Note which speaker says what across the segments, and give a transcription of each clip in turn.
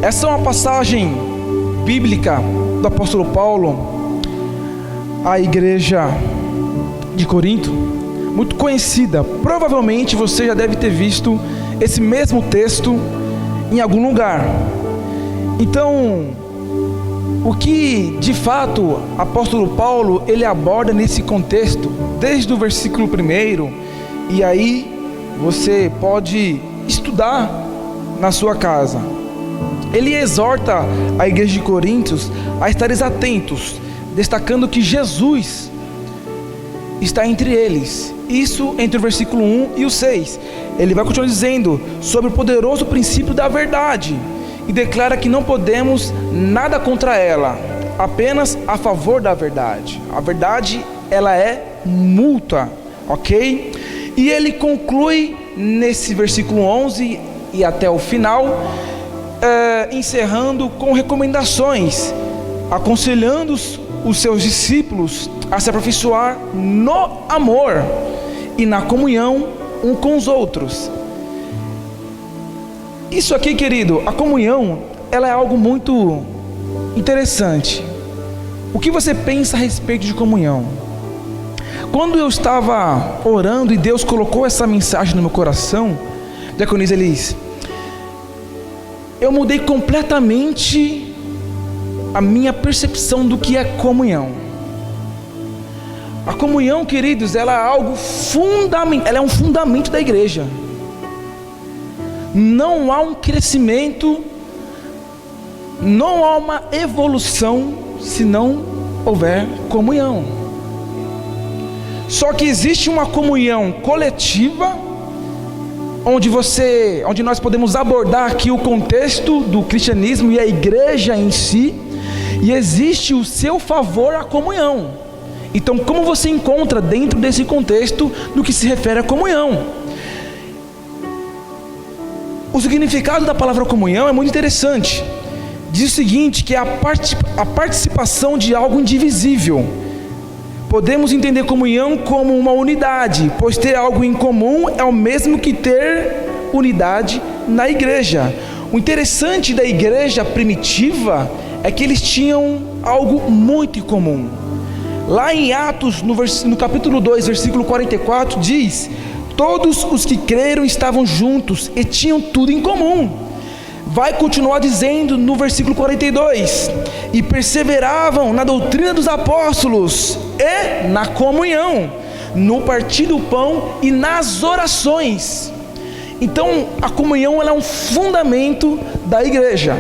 Speaker 1: Essa é uma passagem bíblica do apóstolo Paulo à igreja de Corinto, muito conhecida. Provavelmente você já deve ter visto esse mesmo texto em algum lugar. Então, o que de fato o apóstolo Paulo ele aborda nesse contexto, desde o versículo 1, e aí você pode estudar na sua casa. Ele exorta a igreja de Coríntios a estares atentos, destacando que Jesus está entre eles. Isso entre o versículo 1 e o 6. Ele vai continuar dizendo sobre o poderoso princípio da verdade e declara que não podemos nada contra ela, apenas a favor da verdade. A verdade, ela é mútua, ok? E ele conclui nesse versículo 11 e até o final, encerrando com recomendações, aconselhando os seus discípulos a se aperfeiçoar no amor e na comunhão um com os outros. Isso aqui, querido, a comunhão, ela é algo muito interessante. O que você pensa a respeito de comunhão? Quando eu estava orando e Deus colocou essa mensagem no meu coração, Diaconisa Elis, eu mudei completamente a minha percepção do que é comunhão. A comunhão, queridos, ela é algo fundamental, ela é um fundamento da igreja. Não há um crescimento, não há uma evolução se não houver comunhão. Só que existe uma comunhão coletiva, onde nós podemos abordar aqui o contexto do cristianismo e a igreja em si, e existe o seu favor à comunhão. Então, como você encontra dentro desse contexto no que se refere à comunhão? O significado da palavra comunhão é muito interessante. Diz o seguinte, que é a participação de algo indivisível. Podemos entender comunhão como uma unidade, pois ter algo em comum é o mesmo que ter unidade na igreja. O interessante da igreja primitiva é que eles tinham algo muito em comum. Lá em Atos, no capítulo 2, versículo 44, diz: todos os que creram estavam juntos e tinham tudo em comum. Vai continuar dizendo no versículo 42: e perseveravam na doutrina dos apóstolos e na comunhão, no partir do pão e nas orações. Então a comunhão, ela é um fundamento da igreja.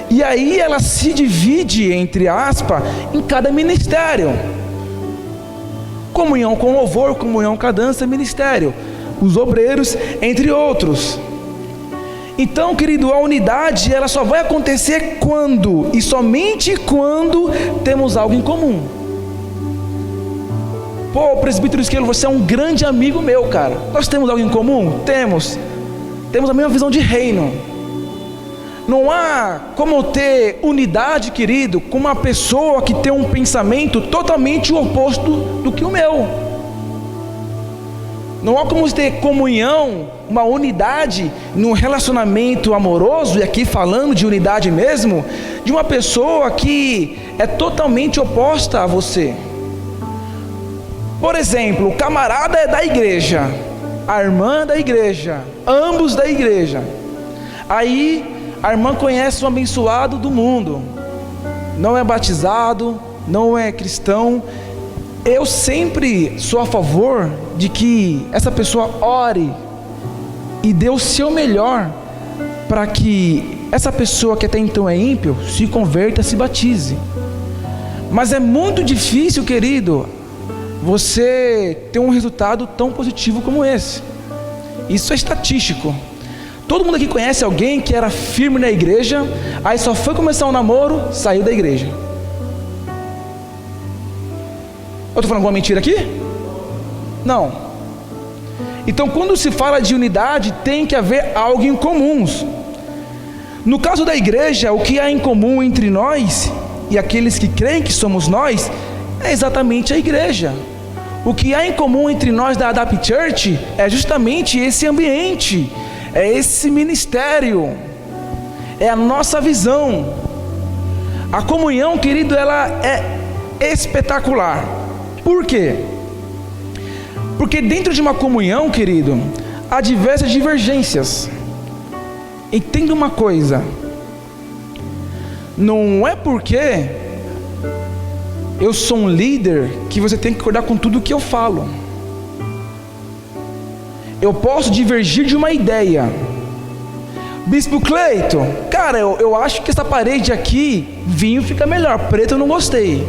Speaker 1: E aí ela se divide, entre aspas, em cada ministério. Comunhão com louvor, comunhão com a dança, ministério, os obreiros, entre outros. Então, querido, a unidade, ela só vai acontecer quando, e somente quando, temos algo em comum. Pô, presbítero Esquilo, você é um grande amigo meu, cara. Nós temos algo em comum? Temos a mesma visão de reino. Não há como ter unidade, querido, com uma pessoa que tem um pensamento totalmente oposto do que o meu. Não há como ter comunhão, uma unidade num relacionamento amoroso, e aqui falando de unidade mesmo, de uma pessoa que é totalmente oposta a você. Por exemplo, o camarada é da igreja, a irmã da igreja, ambos da igreja. Aí a irmã conhece um abençoado do mundo, não é batizado, não é cristão. Eu sempre sou a favor de que essa pessoa ore e dê o seu melhor para que essa pessoa que até então é ímpio se converta, se batize. Mas é muito difícil, querido, você ter um resultado tão positivo como esse. Isso é estatístico. Todo mundo aqui conhece alguém que era firme na igreja, aí só foi começar um namoro, saiu da igreja. Eu estou falando alguma mentira aqui? Não. Então, quando se fala de unidade, tem que haver algo em comuns. No caso da igreja, o que há em comum entre nós e aqueles que creem que somos nós, é exatamente a igreja. O que há em comum entre nós da Adapt Church é justamente esse ambiente, é esse ministério, é a nossa visão. A comunhão, querido, ela é espetacular. Por quê? Porque dentro de uma comunhão, querido, há diversas divergências. Entenda uma coisa: não é porque eu sou um líder que você tem que concordar com tudo que eu falo. Eu posso divergir de uma ideia. Bispo Cleiton, cara, eu acho que essa parede aqui, vinho fica melhor, preto eu não gostei.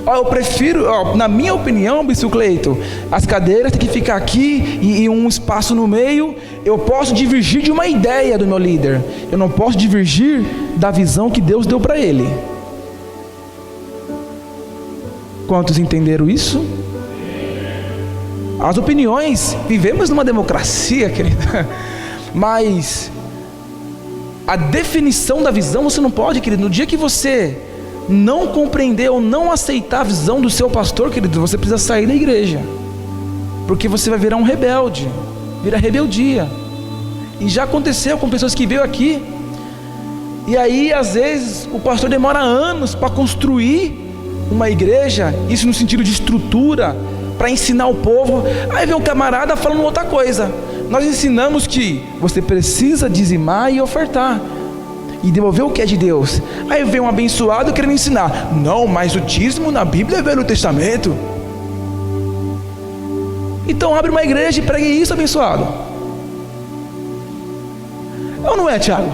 Speaker 1: Eu prefiro, na minha opinião, Bispo Cleiton, as cadeiras têm que ficar aqui e um espaço no meio. Eu posso divergir de uma ideia do meu líder, eu não posso divergir da visão que Deus deu para ele. Quantos entenderam isso? As opiniões, vivemos numa democracia, querida, mas a definição da visão você não pode, querido. No dia que você não compreender ou não aceitar a visão do seu pastor, querido, você precisa sair da igreja, porque você vai virar um rebelde, vira rebeldia. E já aconteceu com pessoas que veio aqui, e aí às vezes o pastor demora anos para construir uma igreja, isso no sentido de estrutura, para ensinar o povo. Aí vem um camarada falando outra coisa. Nós ensinamos que você precisa dizimar e ofertar e devolver o que é de Deus. Aí vem um abençoado querendo ensinar: não, mas o dízimo na Bíblia é Velho Testamento. Então abre uma igreja e pregue isso, abençoado. Ou não é, Tiago?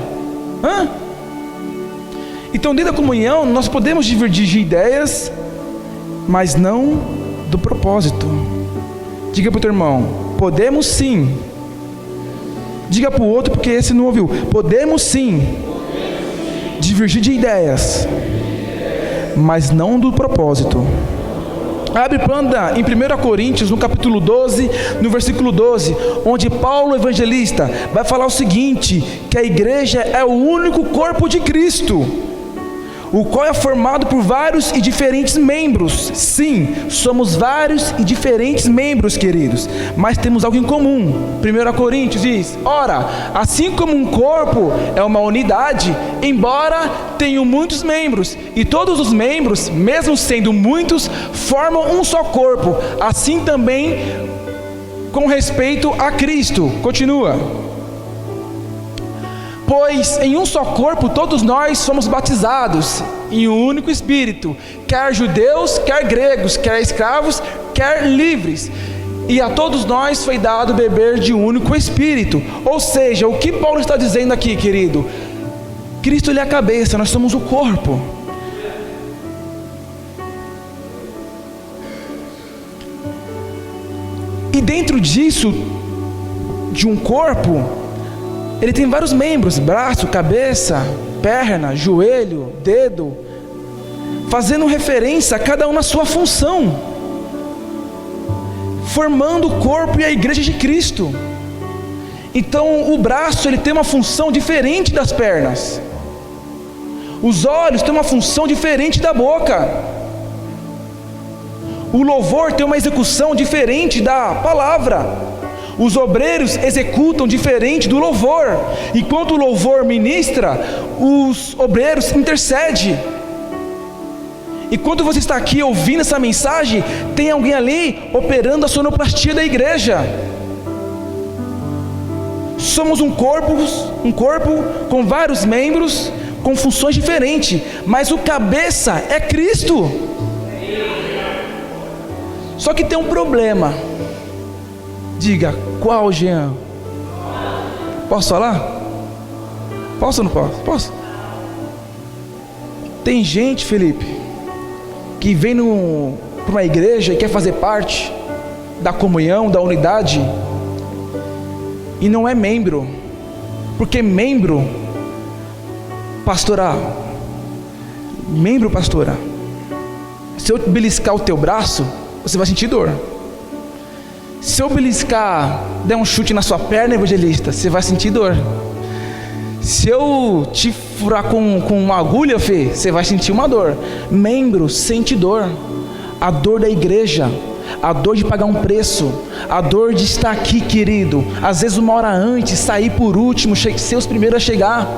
Speaker 1: Então dentro da comunhão nós podemos divergir de ideias, mas não do propósito. Diga para o teu irmão: podemos sim. Diga para o outro, porque esse não ouviu: podemos sim divergir de ideias, mas não do propósito. Abre para andar em 1 Coríntios, no capítulo 12, no versículo 12, onde Paulo, evangelista, vai falar o seguinte: que a igreja é o único corpo de Cristo, o qual é formado por vários e diferentes membros. Sim, somos vários e diferentes membros, queridos, mas temos algo em comum. 1 Coríntios diz: ora, assim como um corpo é uma unidade, embora tenham muitos membros, e todos os membros, mesmo sendo muitos, formam um só corpo, assim também com respeito a Cristo. Continua: pois em um só corpo todos nós somos batizados em um único Espírito, quer judeus, quer gregos, quer escravos, quer livres, e a todos nós foi dado beber de um único Espírito. Ou seja, o que Paulo está dizendo aqui, querido? Cristo ele é a cabeça, nós somos o corpo. E dentro disso, de um corpo, ele tem vários membros: braço, cabeça, perna, joelho, dedo, fazendo referência a cada um na sua função, formando o corpo e a igreja de Cristo. Então o braço ele tem uma função diferente das pernas, os olhos têm uma função diferente da boca, o louvor tem uma execução diferente da palavra, os obreiros executam diferente do louvor. Enquanto o louvor ministra, os obreiros intercedem. E quando você está aqui ouvindo essa mensagem, tem alguém ali operando a sonoplastia da igreja. Somos um corpo com vários membros, com funções diferentes, mas o cabeça é Cristo. Só que tem um problema. Diga: qual, Jean? Posso falar? Posso ou não posso? Posso. Tem gente, Felipe, que vem para uma igreja e quer fazer parte da comunhão, da unidade, e não é membro. Porque membro, pastora, se eu beliscar o teu braço, você vai sentir dor. Se eu beliscar, der um chute na sua perna, evangelista, você vai sentir dor. Se eu te furar com uma agulha, Fê, você vai sentir uma dor. Membro sente dor. A dor da igreja, a dor de pagar um preço, a dor de estar aqui, querido, às vezes uma hora antes, sair por último, ser os primeiros a chegar.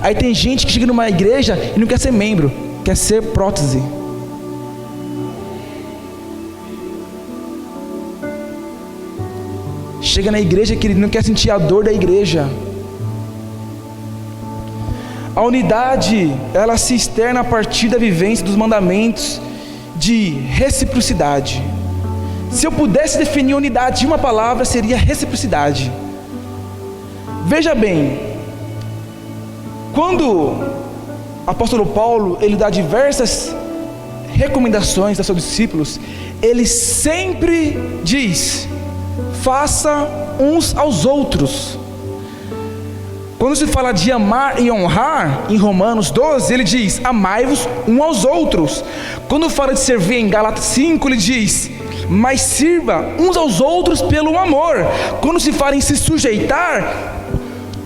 Speaker 1: Aí tem gente que chega numa igreja e não quer ser membro, quer ser prótese. Chega na igreja que ele não quer sentir a dor da igreja. A unidade, ela se externa a partir da vivência dos mandamentos de reciprocidade. Se eu pudesse definir a unidade de uma palavra, seria reciprocidade. Veja bem, quando o apóstolo Paulo, ele dá diversas recomendações aos seus discípulos, ele sempre diz: faça uns aos outros. Quando se fala de amar e honrar, em Romanos 12, ele diz: amai-vos uns aos outros. Quando fala de servir, em Gálatas 5, ele diz: mas sirva uns aos outros pelo amor. Quando se fala em se sujeitar,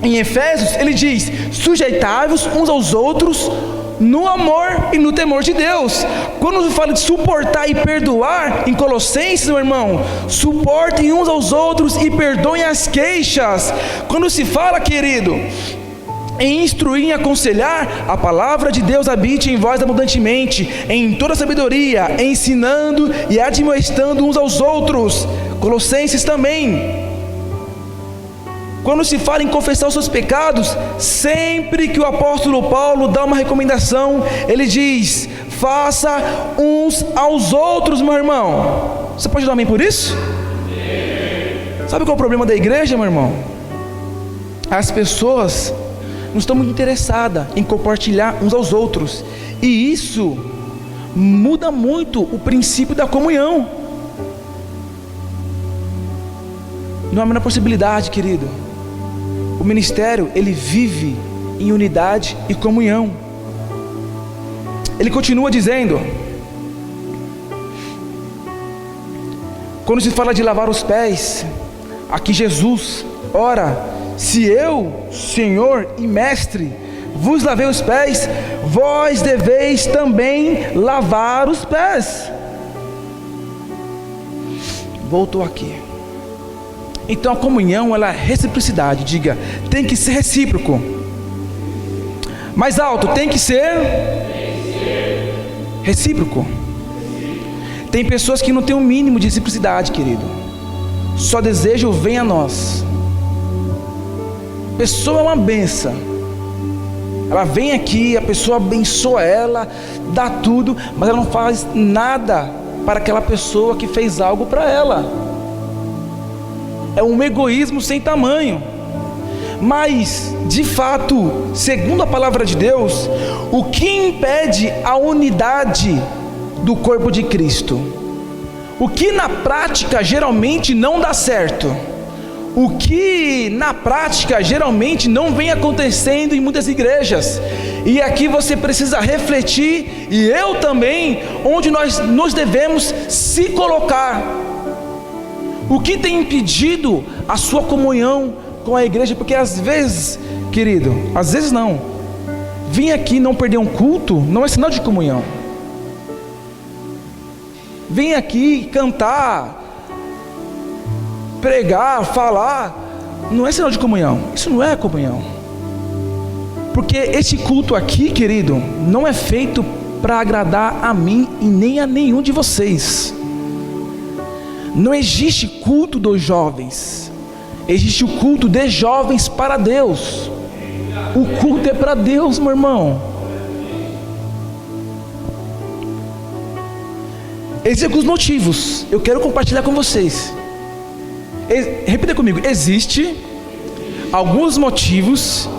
Speaker 1: em Efésios, ele diz: sujeitai-vos uns aos outros no amor e no temor de Deus. Quando se fala de suportar e perdoar, em Colossenses, meu irmão, suportem uns aos outros e perdoem as queixas. Quando se fala, querido, em instruir e aconselhar, a palavra de Deus habite em vós abundantemente, em toda sabedoria, ensinando e admoestando uns aos outros. Colossenses também. Quando se fala em confessar os seus pecados, sempre que o apóstolo Paulo dá uma recomendação, ele diz: faça uns aos outros, meu irmão. Você pode dar amém por isso? Sabe qual é o problema da igreja, meu irmão? As pessoas não estão muito interessadas em compartilhar uns aos outros, e isso muda muito o princípio da comunhão. Não há a menor possibilidade, querido. O ministério, ele vive em unidade e comunhão. Ele continua dizendo, quando se fala de lavar os pés, aqui Jesus, ora, se eu, Senhor e Mestre, vos lavei os pés, vós deveis também lavar os pés. Voltou aqui. Então a comunhão, ela é reciprocidade. Diga, tem que ser recíproco. Mais alto, tem que ser recíproco. Tem pessoas que não têm um mínimo de reciprocidade, querido. Só desejam o bem a nós. Pessoa é uma benção. Ela vem aqui, a pessoa abençoa ela, dá tudo, mas ela não faz nada para aquela pessoa que fez algo para ela. É um egoísmo sem tamanho. Mas, de fato, segundo a palavra de Deus, o que impede a unidade do corpo de Cristo? O que na prática geralmente não dá certo? O que na prática geralmente não vem acontecendo em muitas igrejas? E aqui você precisa refletir, e eu também, onde nós nos devemos se colocar. O que tem impedido a sua comunhão com a igreja? Porque às vezes, querido, às vezes não, vir aqui e não perder um culto não é sinal de comunhão. Vir aqui cantar, pregar, falar, não é sinal de comunhão. Isso não é comunhão. Porque esse culto aqui, querido, não é feito para agradar a mim e nem a nenhum de vocês. Não existe culto dos jovens, existe o culto de jovens para Deus. O culto é para Deus, meu irmão. Existem alguns motivos, eu quero compartilhar com vocês. Repita comigo: existe alguns motivos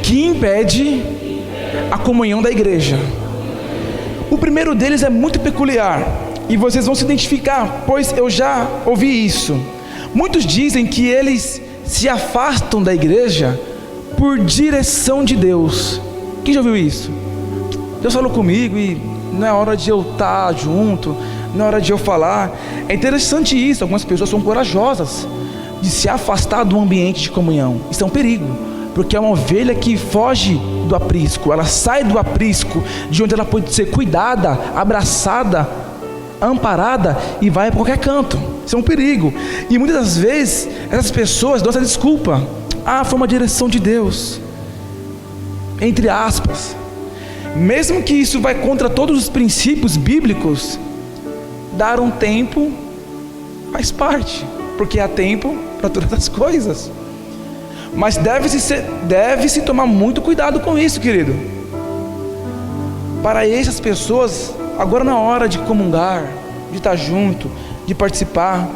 Speaker 1: que impedem a comunhão da igreja. O primeiro deles é muito peculiar, e vocês vão se identificar, pois eu já ouvi isso. Muitos dizem que eles se afastam da igreja por direção de Deus. Quem já ouviu isso? Deus falou comigo e não é hora de eu estar junto, não é hora de eu falar. É interessante isso, algumas pessoas são corajosas de se afastar do ambiente de comunhão. Isso é um perigo, porque é uma ovelha que foge do aprisco, ela sai do aprisco, de onde ela pode ser cuidada, abraçada, amparada, e vai para qualquer canto. Isso é um perigo. E muitas das vezes essas pessoas dão essa desculpa: ah, foi uma direção de Deus. entre aspas. Mesmo que isso vai contra todos os princípios bíblicos, dar um tempo faz parte, porque há tempo para todas as coisas. Mas deve-se tomar muito cuidado com isso, querido. Para essas pessoas, agora na hora de comungar, de estar junto, de participar,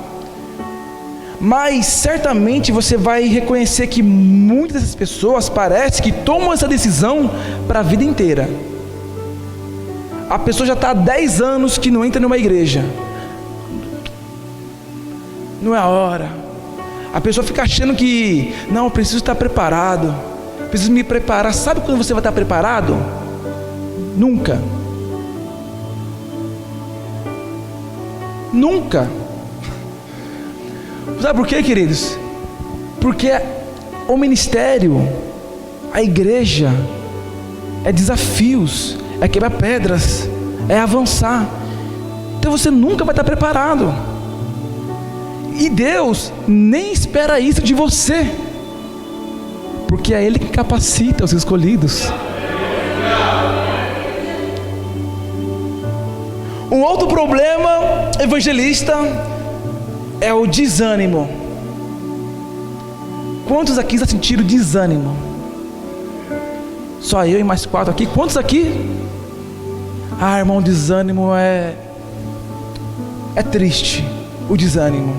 Speaker 1: mas certamente você vai reconhecer que muitas dessas pessoas parece que tomam essa decisão para a vida inteira. A pessoa já está há 10 anos que não entra numa igreja. Não é a hora. A pessoa fica achando que, não, eu preciso estar preparado, preciso me preparar. Sabe quando você vai estar preparado? Nunca. Nunca. Sabe por quê, queridos? Porque o ministério, a igreja, é desafios, é quebrar pedras, é avançar. Então você nunca vai estar preparado. E Deus nem espera isso de você, porque é Ele que capacita os escolhidos. Um outro problema evangelista é o desânimo. Quantos aqui já sentiram desânimo? Só eu e mais 4 aqui. Quantos aqui? Ah, irmão, desânimo é triste. O desânimo.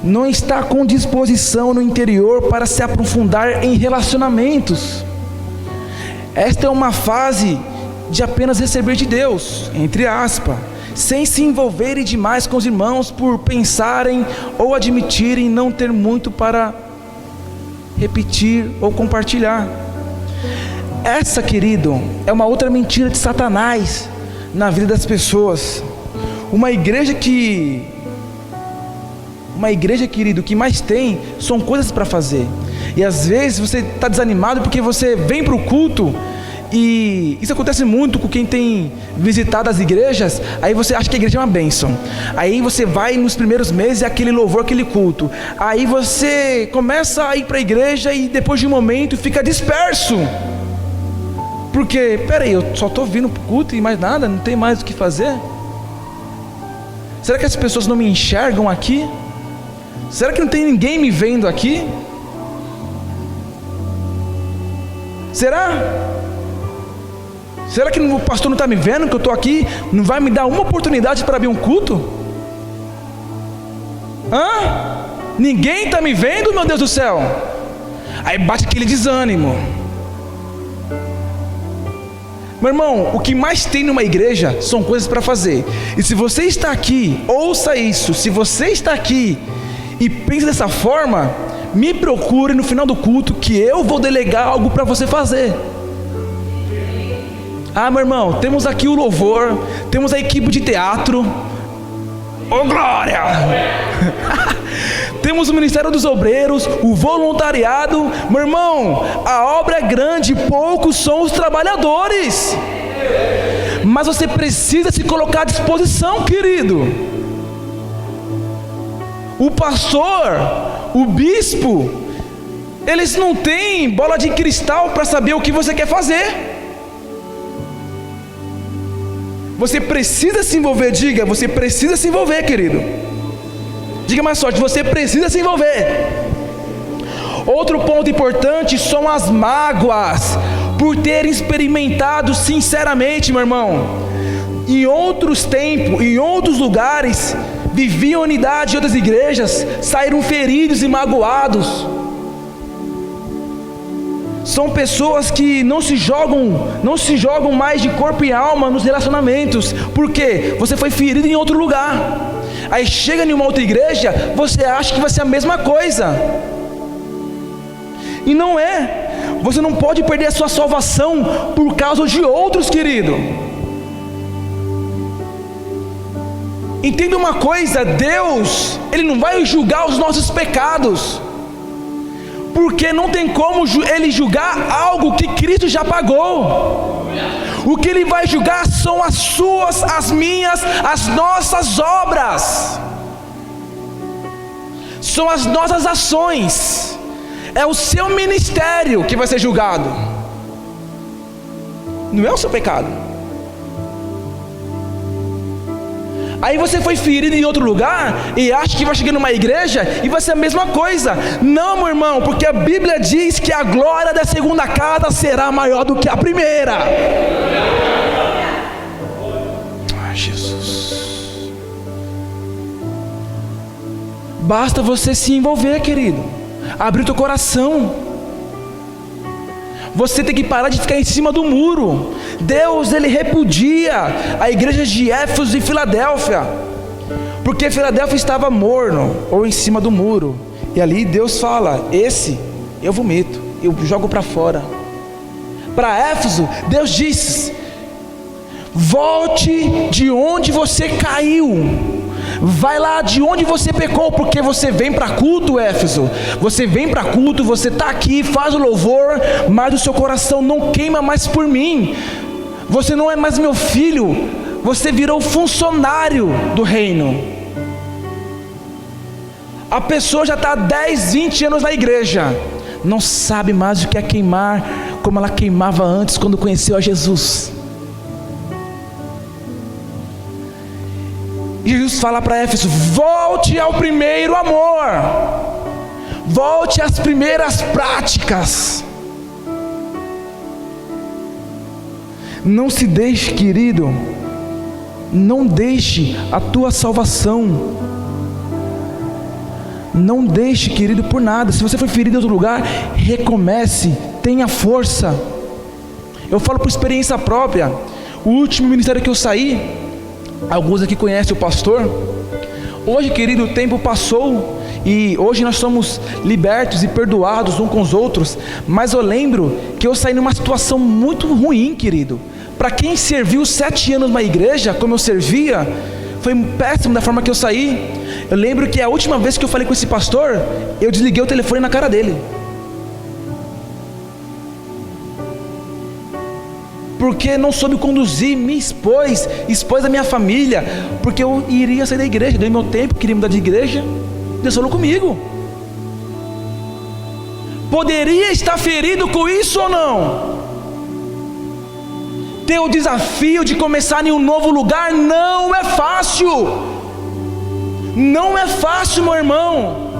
Speaker 1: Não está com disposição no interior para se aprofundar em relacionamentos. Esta é uma fase de apenas receber de Deus, entre aspas, sem se envolverem demais com os irmãos por pensarem ou admitirem não ter muito para repetir ou compartilhar. Essa, querido, é uma outra mentira de Satanás na vida das pessoas. Uma igreja, querido, o que mais tem são coisas para fazer. E às vezes você está desanimado porque você vem para o culto, e isso acontece muito com quem tem visitado as igrejas. Aí você acha que a igreja é uma bênção. Aí você vai nos primeiros meses, aquele louvor, aquele culto. Aí você começa a ir para a igreja e depois de um momento fica disperso. Porque, peraí, eu só estou vindo para o culto e mais nada, não tem mais o que fazer? Será que as pessoas não me enxergam aqui? Será que não tem ninguém me vendo aqui? Será? Será que o pastor não está me vendo que eu estou aqui? Não vai me dar uma oportunidade para abrir um culto? Ninguém está me vendo, meu Deus do céu? Aí bate aquele desânimo. Meu irmão, o que mais tem numa igreja são coisas para fazer. E se você está aqui, ouça isso. Se você está aqui e pensa dessa forma, me procure no final do culto, que eu vou delegar algo para você fazer. Ah, meu irmão, temos aqui o louvor, temos a equipe de teatro. Oh, glória! Temos o Ministério dos Obreiros, o voluntariado. Meu irmão, a obra é grande, poucos são os trabalhadores. Mas você precisa se colocar à disposição, querido. O pastor, o bispo, eles não têm bola de cristal para saber o que você quer fazer. Você precisa se envolver, diga, você precisa se envolver, querido. Diga mais forte, você precisa se envolver. Outro ponto importante são as mágoas, por terem experimentado sinceramente, meu irmão, em outros tempos, em outros lugares, viviam unidade em outras igrejas, saíram feridos e magoados. São pessoas que não se jogam mais de corpo e alma nos relacionamentos, porque você foi ferido em outro lugar. Aí chega em uma outra igreja, você acha que vai ser a mesma coisa. E não é. Você não pode perder a sua salvação por causa de outros, querido. Entenda uma coisa, Deus, Ele não vai julgar os nossos pecados, porque não tem como Ele julgar algo que Cristo já pagou. O que Ele vai julgar são as suas, as minhas, as nossas obras, são as nossas ações, é o seu ministério que vai ser julgado. não é o seu pecado. Aí você foi ferido em outro lugar e acha que vai chegar numa igreja e vai ser a mesma coisa. Não, meu irmão, porque a Bíblia diz que a glória da segunda casa será maior do que a primeira. Ai, Jesus. Basta você se envolver, querido. Abrir o teu coração. Você tem que parar de ficar em cima do muro. Deus, Ele repudia a igreja de Éfeso e Filadélfia, porque Filadélfia estava morno, ou em cima do muro. E ali Deus fala: esse eu vomito, eu jogo para fora. Para Éfeso, Deus diz: volte de onde você caiu. Vai lá de onde você pecou, porque você vem para culto, Éfeso. Você vem para culto, você está aqui, faz o louvor, mas o seu coração não queima mais por mim. Você não é mais meu filho, você virou funcionário do reino. A pessoa já está há 10, 20 anos na igreja, não sabe mais o que é queimar, como ela queimava antes quando conheceu a Jesus. E Jesus fala para Éfeso: volte ao primeiro amor, volte às primeiras práticas. Não se deixe, querido, não deixe a tua salvação, não deixe, querido, por nada. Se você foi ferido em outro lugar, recomece, tenha força. Eu falo por experiência própria. O último ministério que eu saí, alguns aqui conhecem o pastor. Hoje, querido, o tempo passou e hoje nós somos libertos e perdoados uns com os outros. Mas eu lembro que eu saí numa situação muito ruim, querido. Para quem serviu 7 anos na igreja, como eu servia, foi péssimo da forma que eu saí. Eu lembro que a última vez que eu falei com esse pastor, eu desliguei o telefone na cara dele, porque não soube conduzir, me expôs a minha família, porque eu iria sair da igreja, dei meu tempo, queria mudar de igreja. Deus falou comigo. Poderia estar ferido com isso ou não? Ter o desafio de começar em um novo lugar não é fácil. Não é fácil, meu irmão.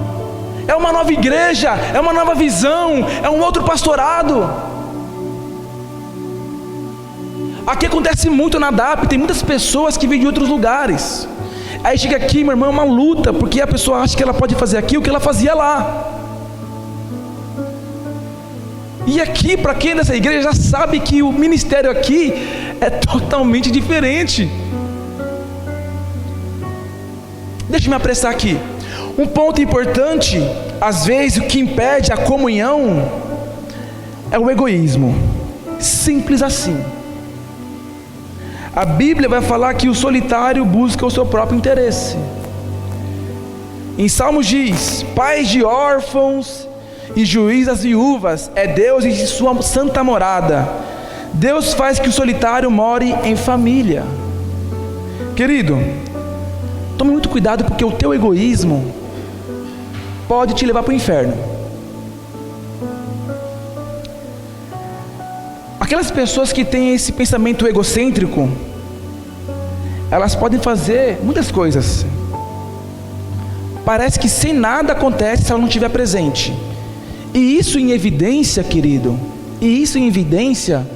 Speaker 1: É uma nova igreja, é uma nova visão, é um outro pastorado. Aqui acontece muito na DAP, tem muitas pessoas que vêm de outros lugares. Aí chega aqui, meu irmão, é uma luta, porque a pessoa acha que ela pode fazer aqui o que ela fazia lá. E aqui, para quem é dessa igreja, já sabe que o ministério aqui é totalmente diferente. Deixa eu me apressar aqui. Um ponto importante, às vezes o que impede a comunhão é o egoísmo. Simples assim. A Bíblia vai falar que o solitário busca o seu próprio interesse. Em Salmos diz: pais de órfãos e juiz das viúvas é Deus em sua santa morada. Deus faz que o solitário more em família. Querido, tome muito cuidado, porque o teu egoísmo pode te levar para o inferno. Aquelas pessoas que têm esse pensamento egocêntrico, elas podem fazer muitas coisas. Parece que sem nada acontece se ela não estiver presente. E isso em evidência, querido, e isso em evidência,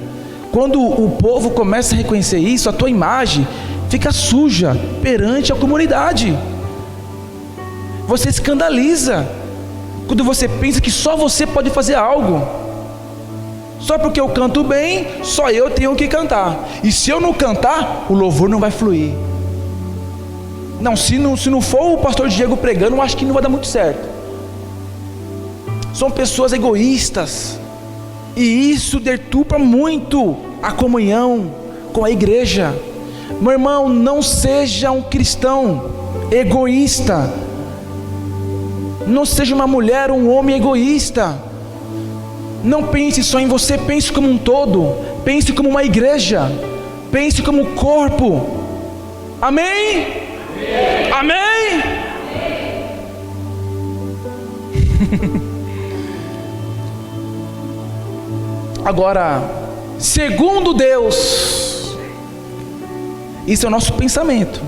Speaker 1: quando o povo começa a reconhecer isso, a tua imagem fica suja perante a comunidade. Você escandaliza quando você pensa que só você pode fazer algo. Só porque eu canto bem, só eu tenho que cantar. E se eu não cantar, o louvor não vai fluir. Não, se não for o pastor Diego pregando, eu acho que não vai dar muito certo. São pessoas egoístas, e isso deturpa muito a comunhão com a igreja. Meu irmão, não seja um cristão egoísta. Não seja uma mulher, um homem egoísta. Não pense só em você, pense como um todo, pense como uma igreja, pense como um corpo. Amém? Amém? Agora, segundo Deus. Isso é o nosso pensamento.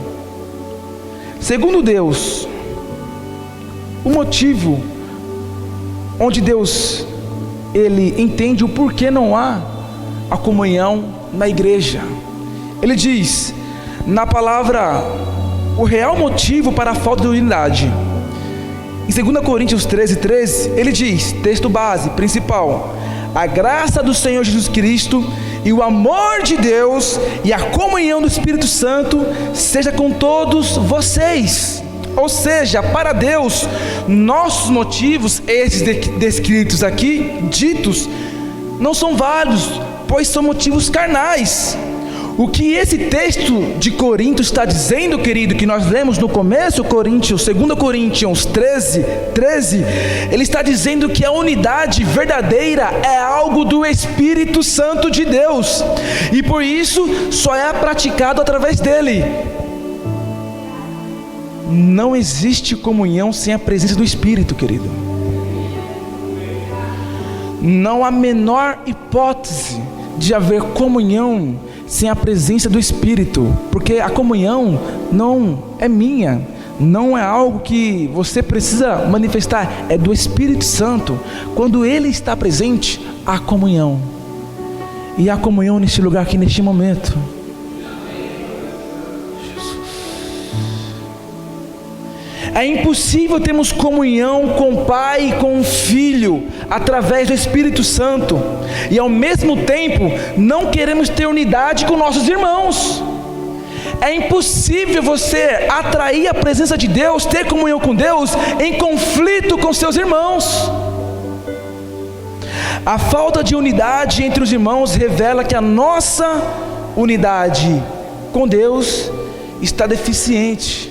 Speaker 1: Segundo Deus, o motivo onde Deus, Ele entende o porquê não há a comunhão na igreja. Ele diz, na palavra, o real motivo para a falta de unidade. Em 2 Coríntios 13:13, ele diz, texto base, principal: a graça do Senhor Jesus Cristo e o amor de Deus e a comunhão do Espírito Santo seja com todos vocês. Ou seja, para Deus, nossos motivos, esses descritos aqui, ditos, não são válidos, pois são motivos carnais. O que esse texto de Coríntios está dizendo, querido, que nós lemos no começo, 2 Coríntios 13, ele está dizendo que a unidade verdadeira é algo do Espírito Santo de Deus, e por isso só é praticado através dele. Não existe comunhão sem a presença do Espírito, querido. Não há menor hipótese de haver comunhão sem a presença do Espírito, porque a comunhão não é minha, não é algo que você precisa manifestar, é do Espírito Santo. Quando Ele está presente, há comunhão, e há comunhão neste lugar aqui, neste momento. É impossível termos comunhão com o Pai e com o Filho através do Espírito Santo, e ao mesmo tempo não queremos ter unidade com nossos irmãos. É impossível você atrair a presença de Deus, ter comunhão com Deus, em conflito com seus irmãos. A falta de unidade entre os irmãos revela que a nossa unidade com Deus está deficiente.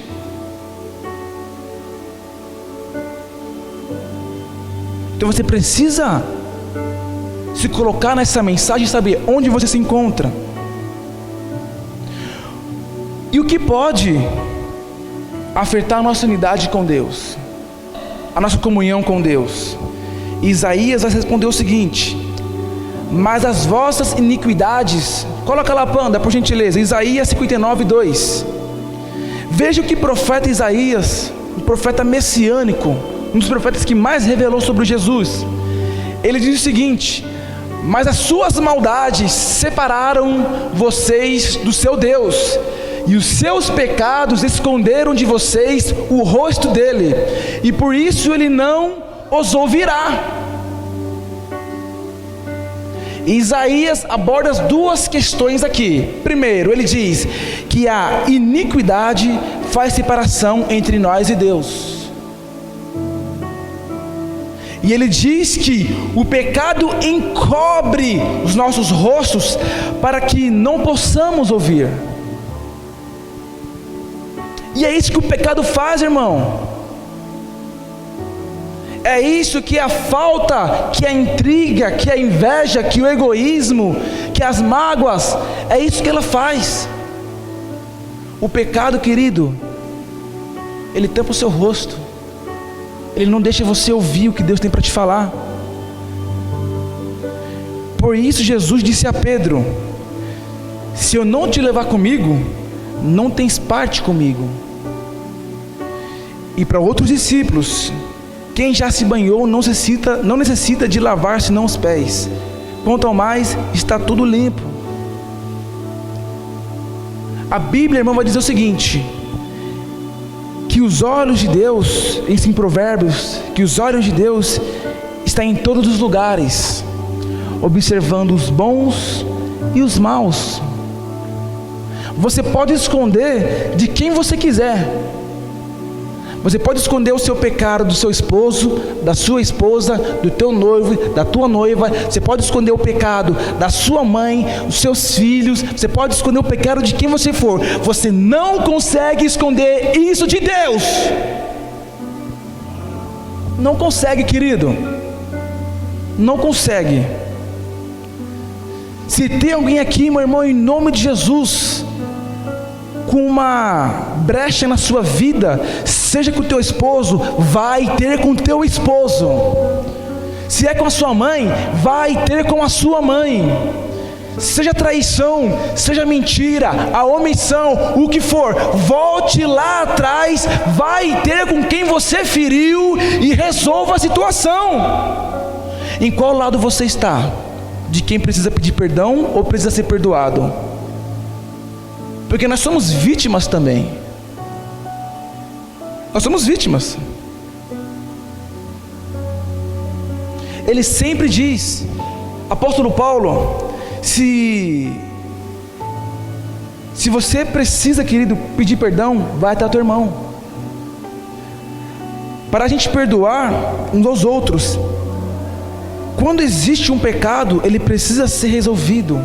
Speaker 1: Então você precisa se colocar nessa mensagem e saber onde você se encontra. E o que pode afetar a nossa unidade com Deus, a nossa comunhão com Deus? Isaías vai responder o seguinte: mas as vossas iniquidades, coloca lá, Panda, por gentileza, Isaías 59:2. Veja o que o profeta Isaías, um profeta messiânico, um dos profetas que mais revelou sobre Jesus, ele diz o seguinte: mas as suas maldades separaram vocês do seu Deus, e os seus pecados esconderam de vocês o rosto dele, e por isso ele não os ouvirá. E Isaías aborda as duas questões aqui. Primeiro, ele diz que a iniquidade faz separação entre nós e Deus. E ele diz que o pecado encobre os nossos rostos para que não possamos ouvir. E é isso que o pecado faz, irmão. É isso que a falta, que a intriga, que a inveja, que o egoísmo, que as mágoas, é isso que ela faz. O pecado, querido, ele tampa o seu rosto. Ele não deixa você ouvir o que Deus tem para te falar. Por isso Jesus disse a Pedro: se eu não te levar comigo, não tens parte comigo. E para outros discípulos: quem já se banhou não necessita de lavar senão os pés, quanto ao mais está tudo limpo. A Bíblia, irmão, vai dizer o seguinte: que os olhos de Deus, em Provérbios, que os olhos de Deus estão em todos os lugares, observando os bons e os maus. Você pode esconder de quem você quiser. Você pode esconder o seu pecado do seu esposo, da sua esposa, do teu noivo, da tua noiva. Você pode esconder o pecado da sua mãe, dos seus filhos. Você pode esconder o pecado de quem você for. Você não consegue esconder isso de Deus. Não consegue, querido. Não consegue. Se tem alguém aqui, meu irmão, em nome de Jesus, com uma brecha na sua vida, seja com o teu esposo, vai ter com o teu esposo. Se é com a sua mãe, vai ter com a sua mãe. seja traição, seja mentira, a omissão, o que for, volte lá atrás, vai ter com quem você feriu e resolva a situação. Em qual lado você está? De quem precisa pedir perdão ou precisa ser perdoado? Porque nós somos vítimas também. Nós somos vítimas. Ele sempre diz, apóstolo Paulo, se você precisa, querido, pedir perdão, vai até o teu irmão. Para a gente perdoar uns aos outros. Quando existe um pecado, ele precisa ser resolvido.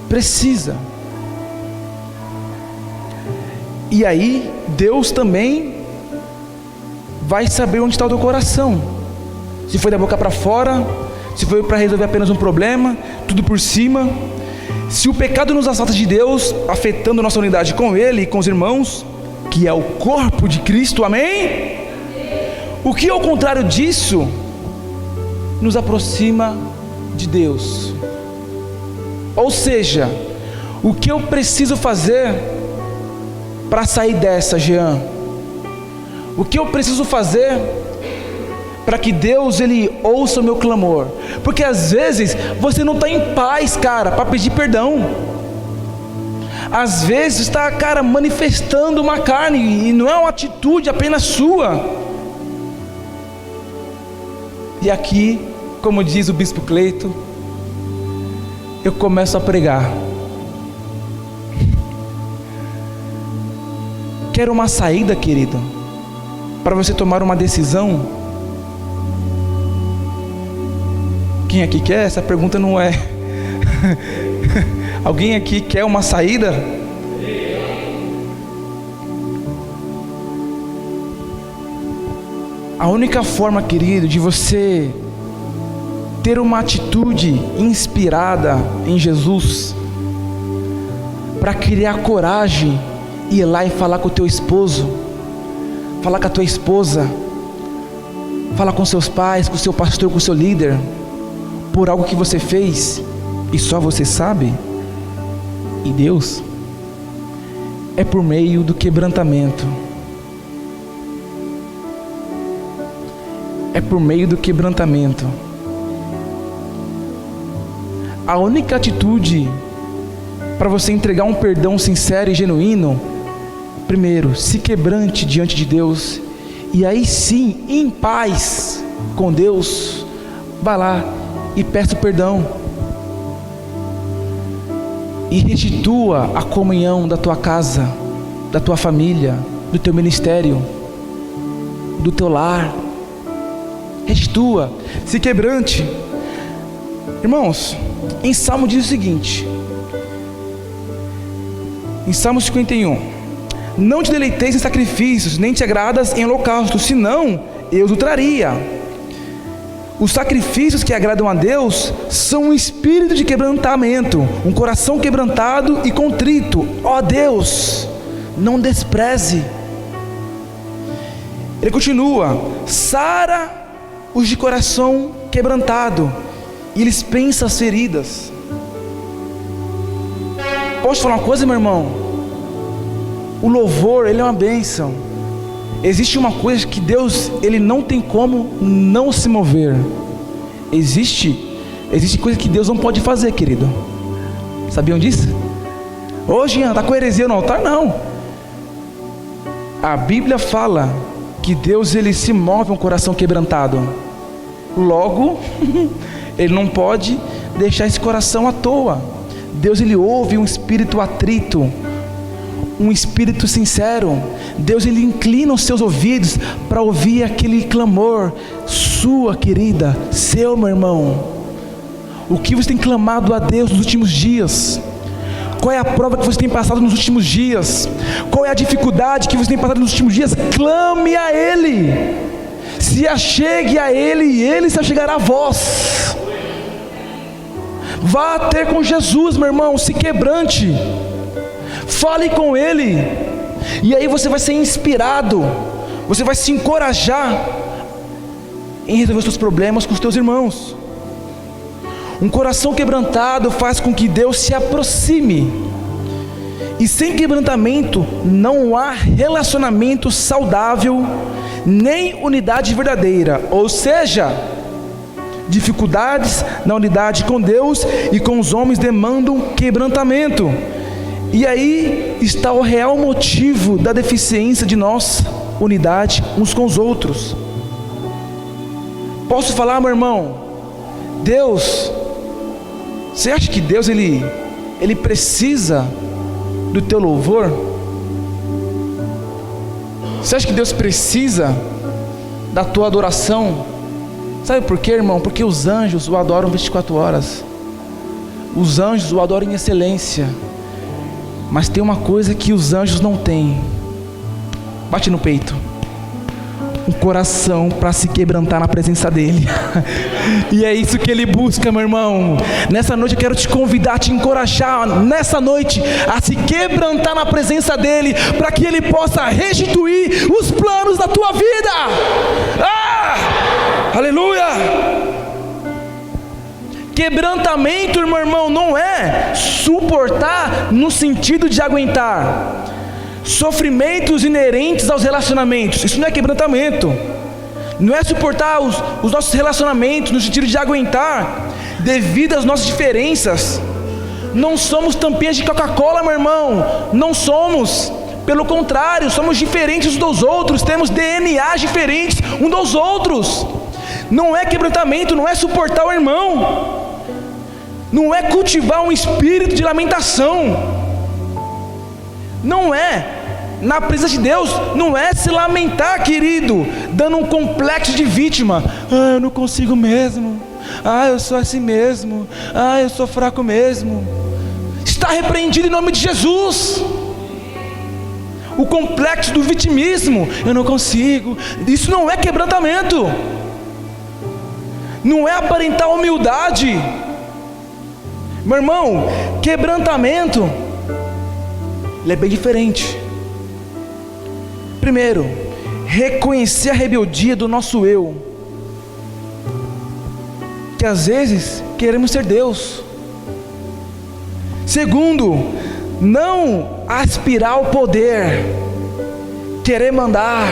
Speaker 1: Precisa. E aí, Deus também vai saber onde está o teu coração. Se foi da boca para fora, se foi para resolver apenas um problema, tudo por cima. Se o pecado nos afasta de Deus, afetando nossa unidade com Ele e com os irmãos, que é o corpo de Cristo, amém? O que ao contrário disso, nos aproxima de Deus. Ou seja, o que eu preciso fazer para sair dessa, Jean? O que eu preciso fazer para que Deus, Ele ouça o meu clamor? Porque às vezes você não está em paz, cara, para pedir perdão. Às vezes está, cara, manifestando uma carne, e não é uma atitude apenas sua. E aqui, como diz o bispo Cleito, eu começo a pregar. Quer uma saída, querido, para você tomar uma decisão? Quem aqui quer? Essa pergunta não é. Alguém aqui quer uma saída? A única forma, querido, de você ter uma atitude inspirada em Jesus, para criar coragem e ir lá e falar com o teu esposo, falar com a tua esposa, falar com seus pais, com o seu pastor, com o seu líder, por algo que você fez e só você sabe, e Deus, é por meio do quebrantamento. É por meio do quebrantamento. A única atitude para você entregar um perdão sincero e genuíno, primeiro, se quebrante diante de Deus, e aí sim, em paz com Deus, vá lá e peça perdão, e restitua a comunhão da tua casa, da tua família, do teu ministério, do teu lar. Restitua, se quebrante. Irmãos, em Salmo diz o seguinte, em Salmo 51: não te deleiteis em sacrifícios, nem te agradas em holocaustos, senão eu os traria. Os sacrifícios que agradam a Deus são um espírito de quebrantamento, um coração quebrantado e contrito. Ó Deus, não despreze. Ele continua: sara os de coração quebrantado, e eles pensam as feridas. Posso falar uma coisa, meu irmão? O louvor, ele é uma bênção. Existe uma coisa que Deus, Ele não tem como não se mover. Existe coisa que Deus não pode fazer, querido. Sabiam disso? Hoje, está com heresia no altar? Não. A Bíblia fala que Deus, Ele se move um coração quebrantado. Logo, Ele não pode deixar esse coração à toa. Deus, Ele ouve um espírito atrito, um espírito sincero. Deus, Ele inclina os seus ouvidos para ouvir aquele clamor, sua querida, seu meu irmão. O que você tem clamado a Deus nos últimos dias? Qual é a prova que você tem passado nos últimos dias? Qual é a dificuldade que você tem passado nos últimos dias? Clame a Ele, se achegue a Ele, e Ele se achegará a vós. Vá ter com Jesus, meu irmão, se quebrante, fale com Ele, e aí você vai ser inspirado, você vai se encorajar em resolver os seus problemas com os teus irmãos. Um coração quebrantado faz com que Deus se aproxime. E sem quebrantamento não há relacionamento saudável, nem unidade verdadeira. Ou seja, dificuldades na unidade com Deus e com os homens demandam quebrantamento. E aí está o real motivo da deficiência de nossa unidade uns com os outros. Posso falar, meu irmão? Deus, você acha que Deus ele precisa do teu louvor? Você acha que Deus precisa da tua adoração? Sabe por quê, irmão? Porque os anjos o adoram 24 horas. Os anjos o adoram em excelência. Mas tem uma coisa que os anjos não têm. Bate no peito. Um coração para se quebrantar na presença dEle. E é isso que Ele busca, meu irmão. Nessa noite eu quero te convidar, te encorajar nessa noite a se quebrantar na presença dEle, para que Ele possa restituir os planos da tua vida. Aleluia! Quebrantamento, meu irmão, não é suportar no sentido de aguentar sofrimentos inerentes aos relacionamentos. Isso não é quebrantamento. Não é suportar os nossos relacionamentos no sentido de aguentar devido às nossas diferenças. Não somos tampinhas de Coca-Cola, meu irmão. Não somos. Pelo contrário, somos diferentes uns dos outros. Temos DNAs diferentes uns dos outros. Não é quebrantamento, não é suportar o irmão. Não é cultivar um espírito de lamentação. Não é, na presença de Deus, não é se lamentar, querido, dando um complexo de vítima. Eu não consigo mesmo. Eu sou assim mesmo. Eu sou fraco mesmo. Está repreendido em nome de Jesus. O complexo do vitimismo. Eu não consigo. Isso não é quebrantamento. Não é aparentar humildade. Meu irmão, quebrantamento, ele é bem diferente. Primeiro, reconhecer a rebeldia do nosso eu, que às vezes queremos ser Deus. Segundo, não aspirar ao poder, querer mandar,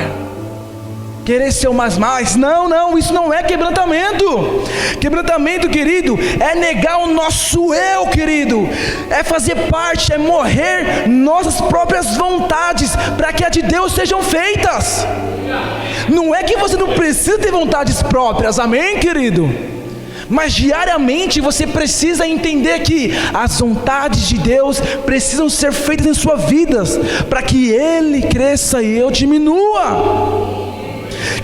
Speaker 1: querer ser o mais. Não, isso não é quebrantamento. Quebrantamento, querido, é negar o nosso eu, querido. É fazer parte, é morrer nossas próprias vontades, para que a de Deus sejam feitas. Não é que você não precisa ter vontades próprias, amém, querido? Mas diariamente você precisa entender que as vontades de Deus precisam ser feitas em suas vidas, para que Ele cresça e eu diminua.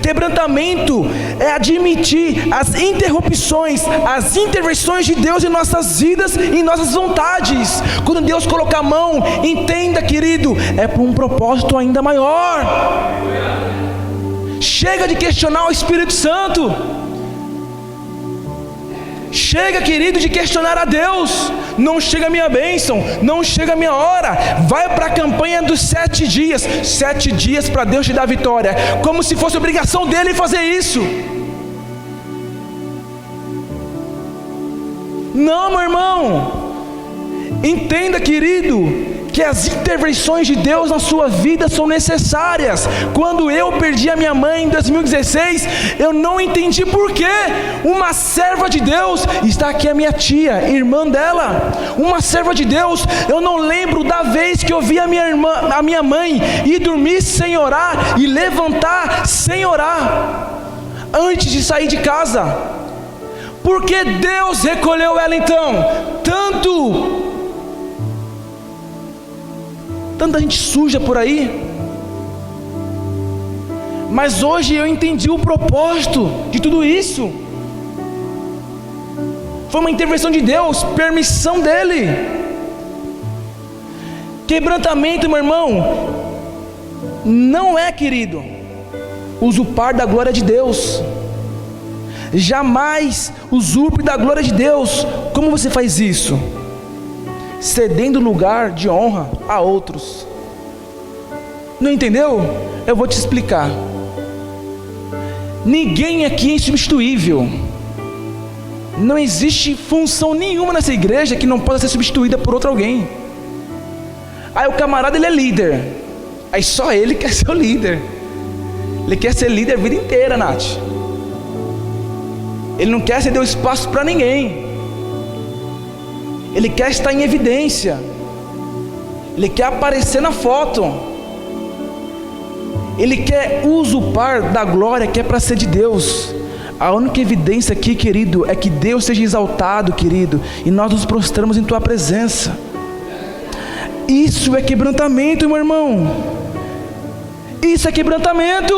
Speaker 1: Quebrantamento é admitir as interrupções, as intervenções de Deus em nossas vidas e em nossas vontades. Quando Deus colocar a mão, entenda, querido, é por um propósito ainda maior. Chega de questionar o Espírito Santo. Chega, querido, de questionar a Deus. Não chega a minha bênção, não chega a minha hora. Vai para a campanha dos 7 dias. 7 dias para Deus te dar vitória, como se fosse obrigação dele fazer isso. Não, meu irmão. Entenda, querido, que as intervenções de Deus na sua vida são necessárias. Quando eu perdi a minha mãe em 2016, eu não entendi por que uma serva de Deus, está aqui a minha tia, irmã dela, uma serva de Deus, eu não lembro da vez que eu vi a minha mãe ir dormir sem orar e levantar sem orar, antes de sair de casa. Porque Deus recolheu ela então. Tanta gente suja por aí. Mas hoje eu entendi o propósito de tudo isso. Foi uma intervenção de Deus, permissão dele. Quebrantamento, meu irmão, não é, querido, usurpar da glória de Deus. Jamais usurpe da glória de Deus. Como você faz isso? Cedendo lugar de honra a outros. Não entendeu? Eu vou te explicar. Ninguém aqui é insubstituível. Não existe função nenhuma nessa igreja que não possa ser substituída por outro alguém. Aí o camarada, ele é líder, aí só ele quer ser o líder. Ele quer ser líder a vida inteira, Nath. Ele não quer ceder o espaço para ninguém. Ele quer estar em evidência. Ele quer aparecer na foto. Ele quer usurpar da glória que é para ser de Deus. A única evidência aqui, querido, é que Deus seja exaltado, querido, e nós nos prostramos em tua presença. Isso é quebrantamento, meu irmão. Isso é quebrantamento.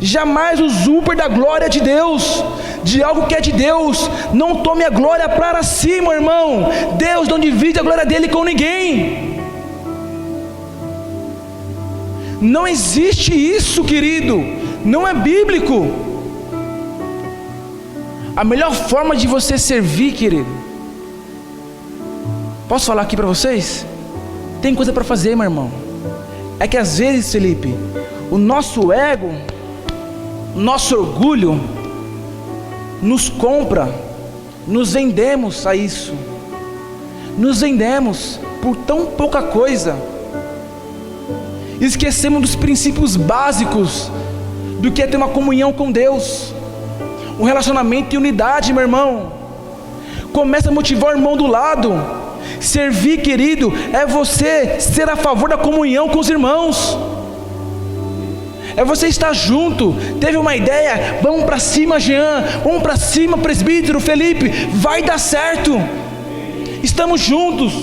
Speaker 1: Jamais usurpe da glória de Deus, de algo que é de Deus. Não tome a glória para si, meu irmão. Deus não divide a glória dele com ninguém. Não existe isso, querido. Não é bíblico. A melhor forma de você servir, querido, posso falar aqui para vocês? Tem coisa para fazer, meu irmão. É que às vezes, Felipe, o nosso ego, nosso orgulho nos compra, nos vendemos a isso, nos vendemos por tão pouca coisa, esquecemos dos princípios básicos do que é ter uma comunhão com Deus, um relacionamento e unidade, meu irmão. Começa a motivar o irmão do lado. Servir, querido, é você ser a favor da comunhão com os irmãos. É você estar junto. Teve uma ideia, vamos para cima, Jean, vamos para cima, presbítero Felipe, vai dar certo. Estamos juntos.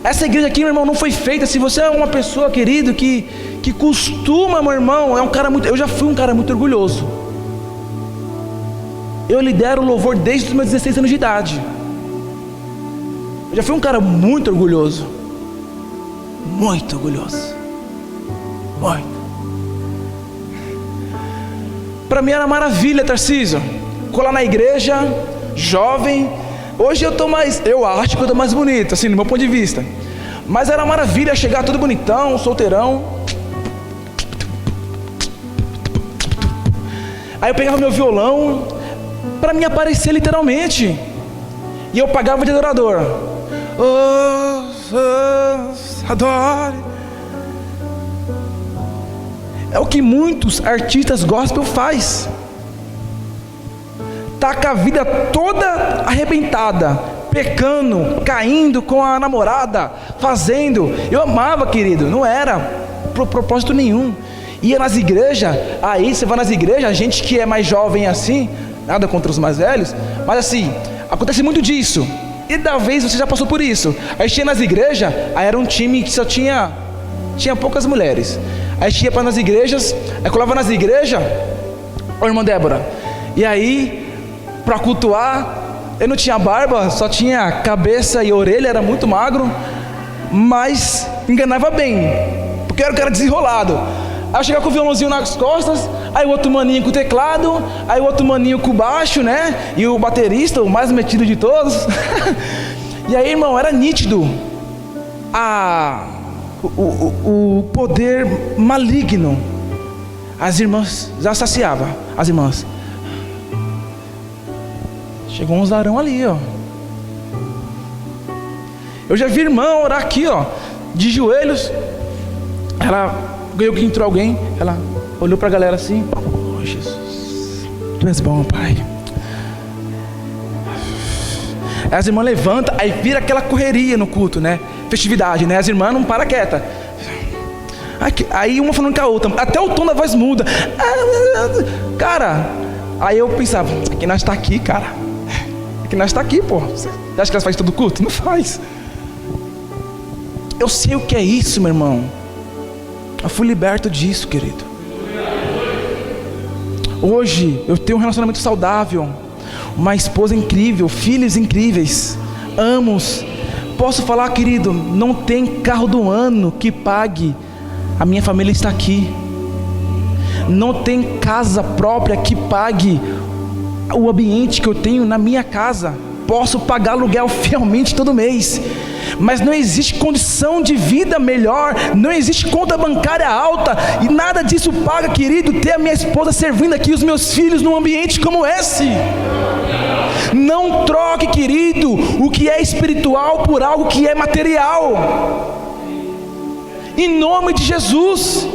Speaker 1: Essa igreja aqui, meu irmão, não foi feita. Se você é uma pessoa, querido, que costuma, meu irmão, é um cara muito. Eu já fui um cara muito orgulhoso. Eu lidero o louvor desde os meus 16 anos de idade. Eu já fui um cara muito orgulhoso. Muito orgulhoso. Muito. Para mim era maravilha, Tarcísio, colar na igreja, jovem. Hoje eu acho que eu tô mais bonito, assim, do meu ponto de vista. Mas era maravilha chegar todo bonitão, solteirão. Aí eu pegava meu violão para me aparecer literalmente. E eu pagava de adorador. Adore. É o que muitos artistas gospel faz. Tá com a vida toda arrebentada, pecando, caindo com a namorada, fazendo. Eu amava, querido, não era propósito nenhum. Ia nas igrejas, aí você vai nas igrejas, a gente que é mais jovem assim, nada contra os mais velhos, mas assim, acontece muito disso. E talvez você já passou por isso. Aí tinha nas igrejas, aí era um time que só tinha poucas mulheres. Aí ia para nas igrejas, aí colava nas igrejas, ô irmã Débora, e aí, para cultuar, eu não tinha barba, só tinha cabeça e orelha, era muito magro, mas enganava bem, porque eu era um cara desenrolado. Aí eu chegava com o violãozinho nas costas, aí o outro maninho com o teclado, aí o outro maninho com o baixo, né? E o baterista, o mais metido de todos. E aí, irmão, era nítido o poder maligno. As irmãs já saciavam, as irmãs. Chegou um zarão ali, ó. Eu já vi irmã orar aqui, ó, de joelhos. Ela ganhou que entrou alguém. Ela olhou pra galera assim: oh, Jesus, Tu és bom, Pai. Aí as irmãs levantam, aí vira aquela correria no culto, né? Festividade, né? As irmãs não param quieta. Aí uma falando com a outra, até o tom da voz muda. Cara, aí eu pensava: aqui nós está aqui, cara. Aqui nós está aqui, pô. Você acha que elas fazem todo culto? Não faz. Eu sei o que é isso, meu irmão. Eu fui liberto disso, querido. Hoje eu tenho um relacionamento saudável, uma esposa incrível, filhos incríveis, amos. Posso falar, querido, não tem carro do ano que pague. A minha família está aqui. Não tem casa própria que pague o ambiente que eu tenho na minha casa. posso pagar aluguel fielmente todo mês, mas não existe condição de vida melhor, não existe conta bancária alta, e nada disso paga, querido, ter a minha esposa servindo aqui, os meus filhos num ambiente como esse. Não troque, querido, o que é espiritual por algo que é material, em nome de Jesus.